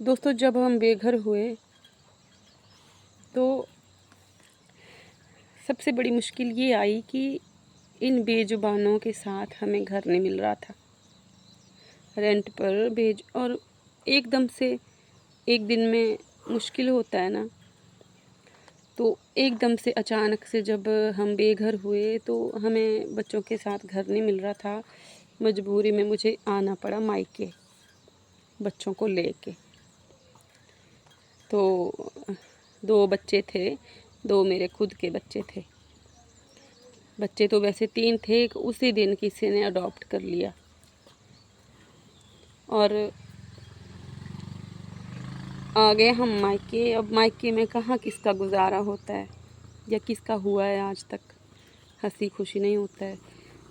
दोस्तों, जब हम बेघर हुए तो सबसे बड़ी मुश्किल ये आई कि इन बेजुबानों के साथ हमें घर नहीं मिल रहा था। रेंट पर और एकदम से एक दिन में मुश्किल होता है ना, तो एकदम से अचानक से जब हम बेघर हुए तो हमें बच्चों के साथ घर नहीं मिल रहा था। मजबूरी में मुझे आना पड़ा मायके बच्चों को लेके। तो 2 बच्चे थे, 2 मेरे खुद के बच्चे थे। बच्चे तो वैसे 3 थे, उसी दिन किसी ने अडॉप्ट कर लिया। और आ गए हम मायके। अब मायके में कहाँ किसका गुजारा होता है या किसका हुआ है आज तक, हंसी खुशी नहीं होता है।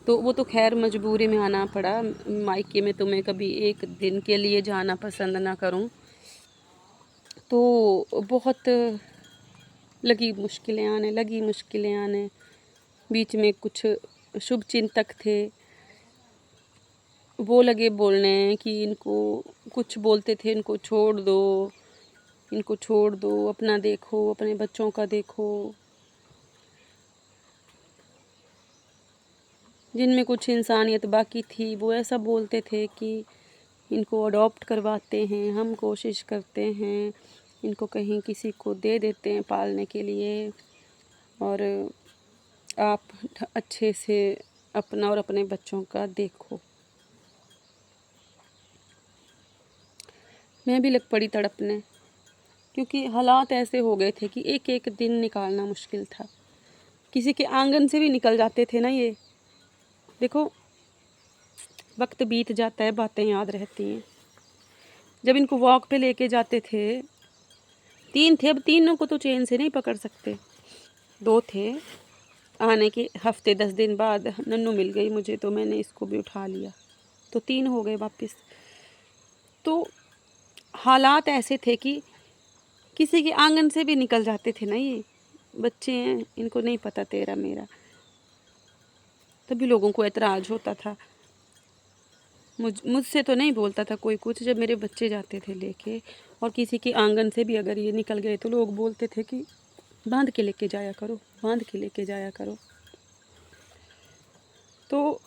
तो वो तो खैर मजबूरी में आना पड़ा। मायके में तो मैं कभी एक दिन के लिए जाना पसंद ना करूं। तो बहुत लगी मुश्किलें आने। बीच में कुछ शुभ चिंतक थे, वो लगे बोलने कि इनको कुछ बोलते थे, इनको छोड़ दो, अपना देखो, अपने बच्चों का देखो। जिनमें कुछ इंसानियत बाकी थी वो ऐसा बोलते थे कि इनको अडॉप्ट करवाते हैं, हम कोशिश करते हैं, इनको कहीं किसी को दे देते हैं पालने के लिए, और आप अच्छे से अपना और अपने बच्चों का देखो। मैं भी लग पड़ी तड़पने, क्योंकि हालात ऐसे हो गए थे कि एक एक दिन निकालना मुश्किल था। किसी के आंगन से भी निकल जाते थे ना ये। देखो, वक्त बीत जाता है, बातें याद रहती हैं। जब इनको वॉक पे लेके जाते थे, 3 थे, अब तीनों को तो चैन से नहीं पकड़ सकते। 2 थे, आने के हफ्ते 10 दिन बाद नन्नू मिल गई मुझे, तो मैंने इसको भी उठा लिया, तो 3 हो गए वापस। तो हालात ऐसे थे कि किसी के आंगन से भी निकल जाते थे ना ये। बच्चे हैं, इनको नहीं पता तेरा मेरा। तभी लोगों को एतराज होता था। मुझसे तो नहीं बोलता था कोई कुछ। जब मेरे बच्चे जाते थे लेके, और किसी के आंगन से भी अगर ये निकल गए तो लोग बोलते थे कि बांध के लेके जाया करो, बांध के लेके जाया करो। तो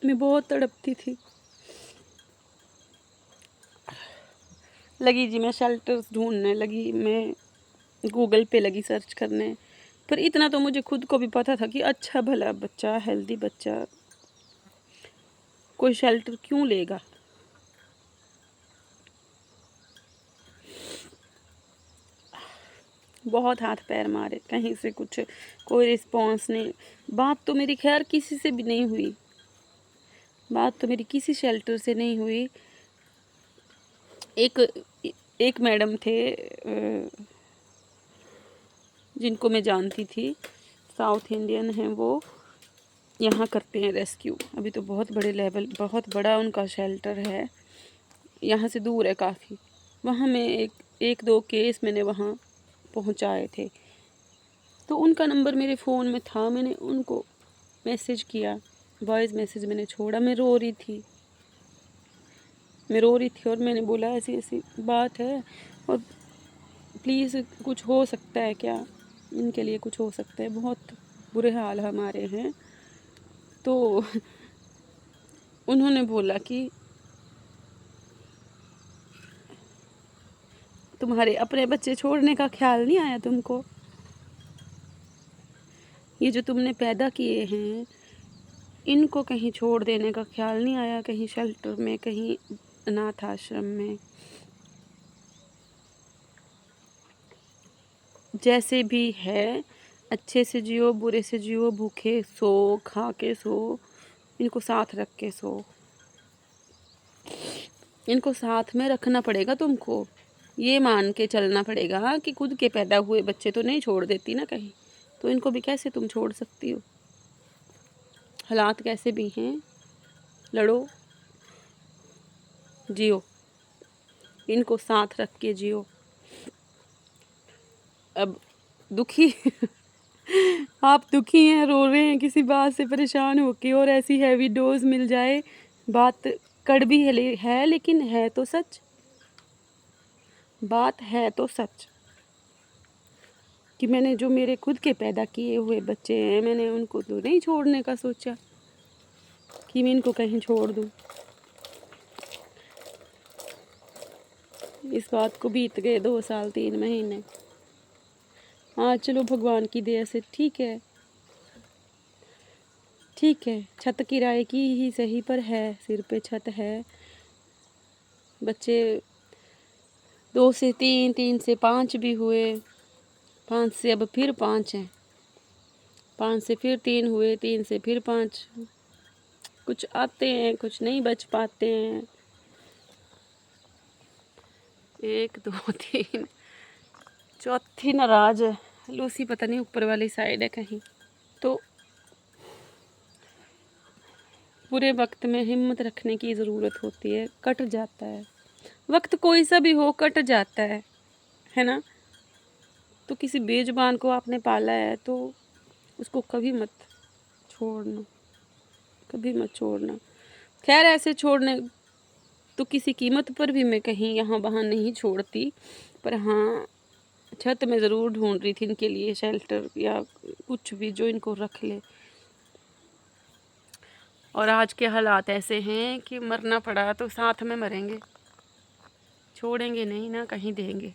मैं बहुत तड़पती थी। लगी जी मैं शेल्टर्स ढूंढने लगी, मैं गूगल पे लगी सर्च करने। पर इतना तो मुझे खुद को भी पता था कि अच्छा भला बच्चा, हेल्दी बच्चा कोई शेल्टर क्यों लेगा। बहुत हाथ पैर मारे, कहीं से कुछ कोई रिस्पॉन्स नहीं। बात तो मेरी खैर किसी से भी नहीं हुई, बात तो मेरी किसी शेल्टर से नहीं हुई। एक एक मैडम थे, जिनको मैं जानती थी, साउथ इंडियन हैं वो, यहाँ करते हैं रेस्क्यू। अभी तो बहुत बहुत बड़ा उनका शेल्टर है, यहाँ से दूर है काफ़ी। वहाँ मैं एक दो केस मैंने वहाँ पहुँचाए थे। तो उनका नंबर मेरे फ़ोन में था, मैंने उनको मैसेज किया, वॉइस मैसेज मैंने छोड़ा। मैं रो रही थी और मैंने बोला ऐसी ऐसी बात है, और प्लीज़ कुछ हो सकता है क्या, इनके लिए कुछ हो सकता है, बहुत बुरे हाल हमारे हैं। तो उन्होंने बोला कि तुम्हारे अपने बच्चे छोड़ने का ख्याल नहीं आया तुमको? ये जो तुमने पैदा किए हैं, इनको कहीं छोड़ देने का ख्याल नहीं आया? कहीं शेल्टर में, कहीं अनाथ आश्रम में? जैसे भी है, अच्छे से जियो, बुरे से जियो, भूखे सो, खा के सो, इनको साथ रख के सो। इनको साथ में रखना पड़ेगा तुमको। ये मान के चलना पड़ेगा कि खुद के पैदा हुए बच्चे तो नहीं छोड़ देती ना कहीं, तो इनको भी कैसे तुम छोड़ सकती हो? हालात कैसे भी हैं, लड़ो, जियो, इनको साथ रख के जियो। अब दुखी आप दुखी हैं, रो रहे हैं किसी बात से परेशान होके, और ऐसी हैवी डोज मिल जाए। बात कड़वी है लेकिन है तो सच। बात है तो सच कि मैंने जो मेरे खुद के पैदा किए हुए बच्चे हैं, मैंने उनको तो नहीं छोड़ने का सोचा कि मैं इनको कहीं छोड़ दूँ। इस बात को बीत गए 2 साल 3 महीने। हाँ चलो, भगवान की दया से ठीक है, ठीक है। छत किराए की ही सही पर है, सिर पे छत है। बच्चे 2 से 3, 3 से 5 भी हुए, 5 से अब फिर 5 हैं, 5 से फिर 3 हुए, 3 से फिर 5। कुछ आते हैं, कुछ नहीं बच पाते हैं। 1 2 3, चौथी नाराज है। लूसी पता नहीं ऊपर वाली साइड है कहीं। तो बुरे वक्त में हिम्मत रखने की ज़रूरत होती है। कट जाता है वक्त, कोई सा भी हो, कट जाता है ना। तो किसी बेजुबान को आपने पाला है तो उसको कभी मत छोड़ना, कभी मत छोड़ना। खैर ऐसे छोड़ने तो किसी कीमत पर भी मैं कहीं यहाँ वहाँ नहीं छोड़ती, पर हाँ छत में ज़रूर ढूंढ रही थी इनके लिए शेल्टर या कुछ भी जो इनको रख ले। और आज के हालात ऐसे हैं कि मरना पड़ा तो साथ में मरेंगे, छोड़ेंगे नहीं ना कहीं देंगे।